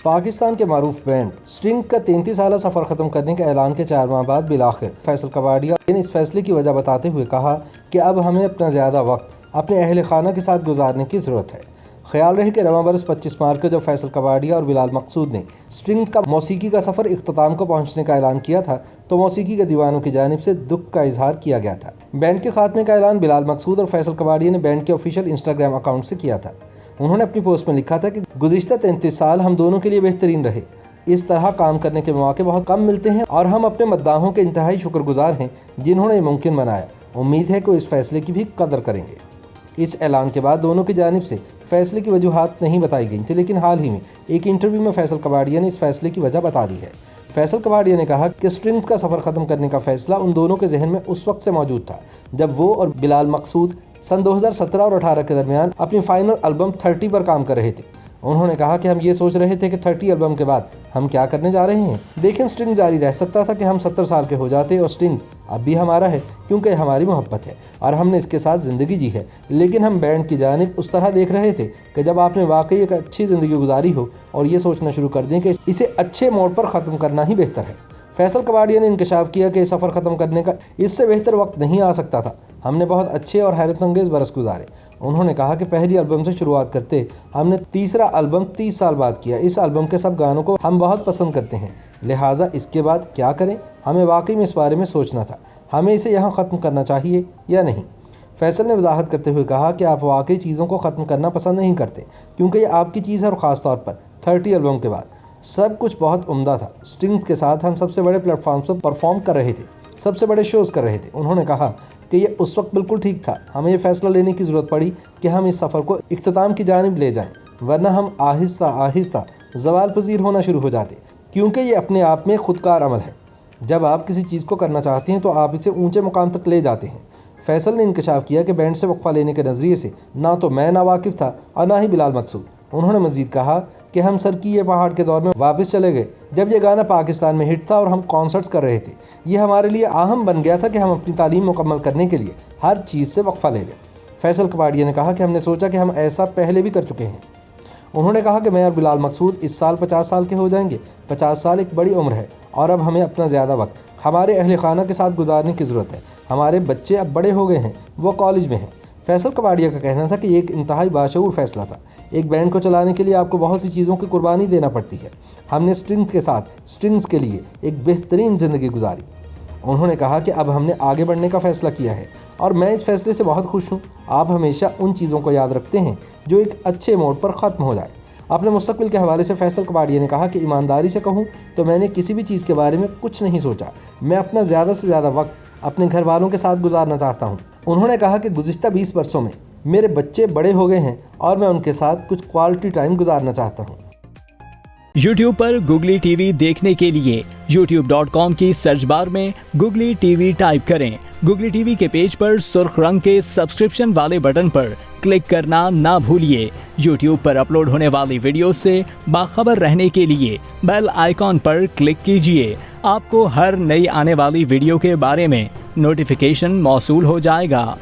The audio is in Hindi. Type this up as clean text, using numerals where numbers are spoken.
पाकिस्तान के मारूफ बैंड स्ट्रिंग्स का 33 साल सफ़र ख़त्म करने के ऐलान के 4 माह बाद बिलाखिर फैसल कबाड़िया ने इस फैसले की वजह बताते हुए कहा कि अब हमें अपना ज़्यादा वक्त अपने अहल खाना के साथ गुजारने की ज़रूरत है। ख्याल रहे कि रवां बरस 25 मार्च को जब फैसल कबाड़िया और बिलाल मकसूद ने स्ट्रिंग्स का मौसीकी का सफ़र इख्तिताम को पहुँचने का ऐलान किया था तो मौसीकी के दीवानों की जानिब से दुख का इजहार किया गया था। बैंड के खात्मे का ऐलान बिलाल मकसूद और फैसल कबाड़िया ने बैंड के ऑफिशियल इंस्टाग्राम अकाउंट से किया था। उन्होंने अपनी पोस्ट में लिखा था कि गुज़िश्ता 33 साल हम दोनों के लिए बेहतरीन रहे। इस तरह काम करने के मौके बहुत कम मिलते हैं और हम अपने मद्दाहों के इंतहाई शुक्रगुजार हैं जिन्होंने ये मुमकिन बनाया। उम्मीद है कि इस फैसले की भी कदर करेंगे। इस ऐलान के बाद दोनों की जानिब से फैसले की वजूहात नहीं बताई गई थी, लेकिन हाल ही में एक इंटरव्यू में फैसल कबाड़िया ने इस फैसले की वजह बता दी है। फैसल कबाड़िया ने कहा कि स्ट्रिंग्स का सफ़र ख़त्म करने का फैसला उन दोनों के जहन में उस वक्त से मौजूद था जब वो और बिलाल मकसूद सन 2017 और 18 के दरमियान अपनी फाइनल एल्बम 30 पर काम कर रहे थे। उन्होंने कहा कि हम ये सोच रहे थे कि 30 एल्बम के बाद हम क्या करने जा रहे हैं, लेकिन स्ट्रिंग्स जारी रह सकता था कि हम 70 साल के हो जाते और स्ट्रिंग्स अब भी हमारा है क्योंकि हमारी मोहब्बत है और हमने इसके साथ ज़िंदगी जी है। लेकिन हम बैंड की जानिब उस तरह देख रहे थे कि जब आपने वाकई एक अच्छी ज़िंदगी गुजारी हो और ये सोचना शुरू कर दें कि इसे अच्छे मोड़ पर ख़त्म करना ही बेहतर है। फैसल कबाड़िया ने इंकशाफ किया कि सफ़र ख़त्म करने का इससे बेहतर वक्त नहीं आ सकता था। हमने बहुत अच्छे और हैरत अंगेज़ बरस गुजारे। उन्होंने कहा कि पहली एल्बम से शुरुआत करते हमने तीसरा एल्बम 30 साल बाद किया। इस एल्बम के सब गानों को हम बहुत पसंद करते हैं, लिहाजा इसके बाद क्या करें, हमें वाकई में इस बारे में सोचना था, हमें इसे यहाँ ख़त्म करना चाहिए या नहीं। फैसल ने वजाहत करते हुए कहा कि आप वाकई चीज़ों को ख़त्म करना पसंद नहीं करते क्योंकि ये आपकी चीज़ है और ख़ास तौर पर 30 एल्बम के बाद सब कुछ बहुत उम्दा था। स्ट्रिंग्स के साथ हम सबसे बड़े प्लेटफॉर्म पर परफॉर्म कर रहे थे, सबसे बड़े शोज़ कर रहे थे। उन्होंने कहा कि ये उस वक्त बिल्कुल ठीक था। हमें ये फैसला लेने की ज़रूरत पड़ी कि हम इस सफ़र को इख्तिताम की जानिब ले जाएं, वरना हम आहिस्ता आहिस्ता ज़वाल पजीर होना शुरू हो जाते, क्योंकि ये अपने आप में खुदकार अमल है। जब आप किसी चीज़ को करना चाहते हैं तो आप इसे ऊँचे मुकाम तक ले जाते हैं। फैसल ने इंकशाफ किया कि बैंड से वक्फा लेने के नज़रिए से ना तो मैं नावाकिफ़ था और ना ही बिलाल मकसूद। उन्होंने मज़ीद कहा कि हम सरकीए पहाड़ के दौर में वापस चले गए जब ये गाना पाकिस्तान में हिट था और हम कॉन्सर्ट्स कर रहे थे। ये हमारे लिए अहम बन गया था कि हम अपनी तालीम मुकम्मल करने के लिए हर चीज़ से वक्फा ले लें। फैसल कबाड़िया ने कहा कि हमने सोचा कि हम ऐसा पहले भी कर चुके हैं। उन्होंने कहा कि मैं और बिलाल मकसूद इस साल 50 साल के हो जाएंगे। 50 साल एक बड़ी उम्र है और अब हमें अपना ज़्यादा वक्त हमारे अहल खाना के साथ गुजारने की ज़रूरत है। हमारे बच्चे अब बड़े हो गए हैं, वो कॉलेज में हैं। फैसल कबाड़िया का कहना था कि ये एक इंतहाई बाशऊर फैसला था। एक बैंड को चलाने के लिए आपको बहुत सी चीज़ों की कुर्बानी देना पड़ती है। हमने स्ट्रिंग्स के साथ स्ट्रिंग्स के लिए एक बेहतरीन ज़िंदगी गुजारी। उन्होंने कहा कि अब हमने आगे बढ़ने का फ़ैसला किया है और मैं इस फैसले से बहुत खुश हूँ। आप हमेशा उन चीज़ों को याद रखते हैं जो एक अच्छे मोड़ पर ख़त्म हो जाए। अपने मुस्तकबिल के हवाले से फैसल कबाड़िया ने कहा कि ईमानदारी से कहूँ तो मैंने किसी भी चीज़ के बारे में कुछ नहीं सोचा। मैं अपना ज़्यादा से ज़्यादा वक्त अपने घर वालों के साथ गुजारना चाहता हूँ। उन्होंने कहा कि गुज़िश्ता 20 वर्षों में मेरे बच्चे बड़े हो गए हैं और मैं उनके साथ कुछ क्वालिटी टाइम गुजारना चाहता हूँ। YouTube पर गुगली टीवी देखने के लिए youtube.com की सर्च बार में गुगली टीवी टाइप करें। गुगली टीवी के पेज पर सुर्ख रंग के सब्सक्रिप्शन वाले बटन पर क्लिक करना ना भूलिए। YouTube पर अपलोड होने वाली वीडियो से बाखबर रहने के लिए बेल आइकॉन पर क्लिक कीजिए। आपको हर नई आने वाली वीडियो के बारे में नोटिफिकेशन मौसूल हो जाएगा।